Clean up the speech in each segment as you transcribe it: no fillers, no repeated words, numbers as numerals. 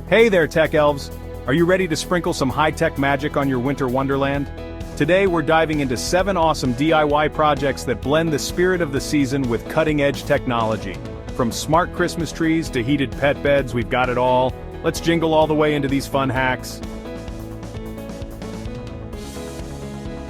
Hey there, tech elves! Are you ready to sprinkle some high-tech magic on your winter wonderland? Today we're diving into 7 awesome DIY projects that blend the spirit of the season with cutting-edge technology. From smart Christmas trees to heated pet beds, we've got it all. Let's jingle all the way into these fun hacks.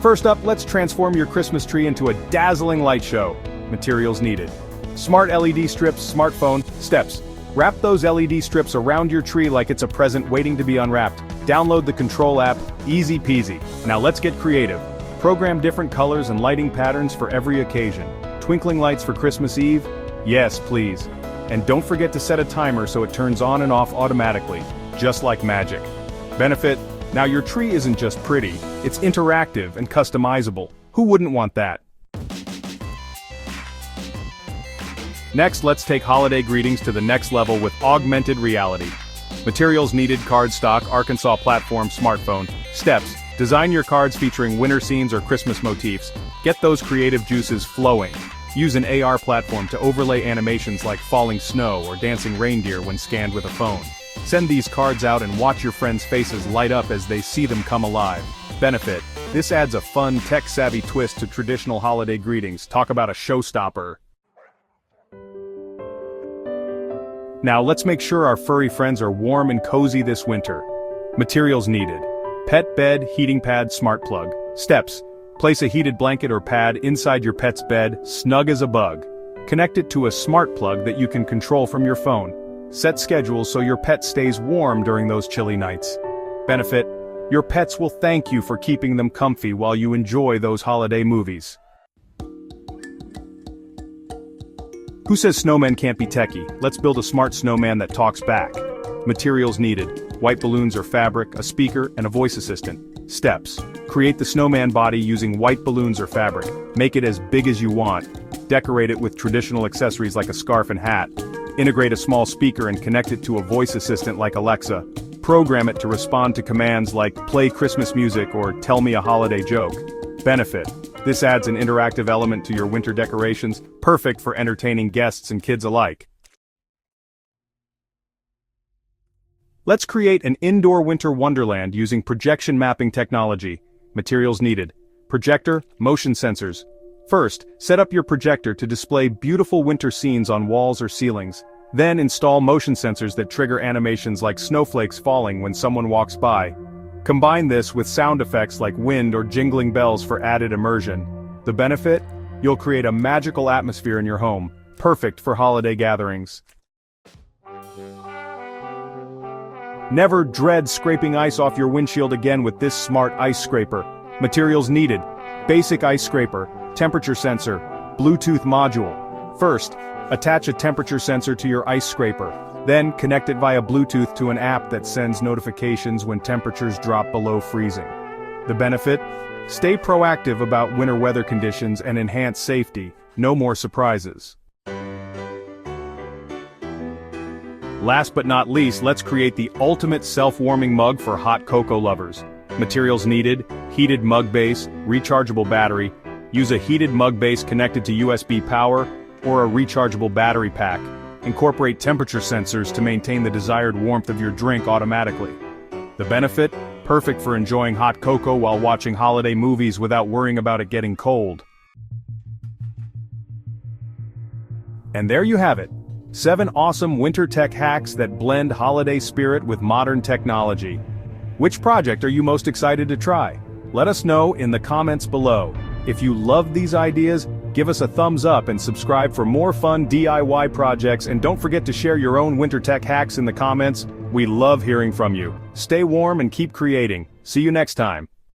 First up, let's transform your Christmas tree into a dazzling light show. Materials needed: smart LED strips, smartphone, steps. Wrap those LED strips around your tree like it's a present waiting to be unwrapped. Download the Control app, easy peasy. Now let's get creative. Program different colors and lighting patterns for every occasion. Twinkling lights for Christmas Eve? Yes, please. And don't forget to set a timer so it turns on and off automatically, just like magic. Benefit: now your tree isn't just pretty, it's interactive and customizable. Who wouldn't want that? Next, let's take holiday greetings to the next level with augmented reality. Materials needed: cardstock, Arkansas platform, smartphone. Steps: design your cards featuring winter scenes or Christmas motifs. Get those creative juices flowing. Use an AR platform to overlay animations like falling snow or dancing reindeer when scanned with a phone. Send these cards out and watch your friends' faces light up as they see them come alive. Benefit: this adds a fun, tech-savvy twist to traditional holiday greetings. Talk about a showstopper. Now let's make sure our furry friends are warm and cozy this winter. Materials needed: pet bed, heating pad, smart plug. Steps: place a heated blanket or pad inside your pet's bed, snug as a bug. Connect it to a smart plug that you can control from your phone. Set schedules so your pet stays warm during those chilly nights. Benefit: your pets will thank you for keeping them comfy while you enjoy those holiday movies. Who says snowmen can't be techie? Let's build a smart snowman that talks back. Materials needed: white balloons or fabric, a speaker, and a voice assistant. Steps: create the snowman body using white balloons or fabric. Make it as big as you want. Decorate it with traditional accessories like a scarf and hat. Integrate a small speaker and connect it to a voice assistant like Alexa. Program it to respond to commands like play Christmas music or tell me a holiday joke. Benefit: this adds an interactive element to your winter decorations, perfect for entertaining guests and kids alike. Let's create an indoor winter wonderland using projection mapping technology. Materials needed: projector, motion sensors. First, set up your projector to display beautiful winter scenes on walls or ceilings. Then install motion sensors that trigger animations like snowflakes falling when someone walks by. Combine this with sound effects like wind or jingling bells for added immersion. The benefit? You'll create a magical atmosphere in your home, perfect for holiday gatherings. Never dread scraping ice off your windshield again with this smart ice scraper. Materials needed: basic ice scraper, temperature sensor, Bluetooth module. First, attach a temperature sensor to your ice scraper. Then connect it via Bluetooth to an app that sends notifications when temperatures drop below freezing. The benefit? Stay proactive about winter weather conditions and enhance safety. No more surprises. Last but not least, let's create the ultimate self-warming mug for hot cocoa lovers. Materials needed: heated mug base, rechargeable battery. Use a heated mug base connected to USB power or a rechargeable battery pack. Incorporate temperature sensors to maintain the desired warmth of your drink automatically. The benefit? Perfect for enjoying hot cocoa while watching holiday movies without worrying about it getting cold. And there you have it. 7 awesome winter tech hacks that blend holiday spirit with modern technology. Which project are you most excited to try? Let us know in the comments below. If you love these ideas, give us a thumbs up and subscribe for more fun DIY projects, and don't forget to share your own winter tech hacks in the comments. We love hearing from you. Stay warm and keep creating. See you next time.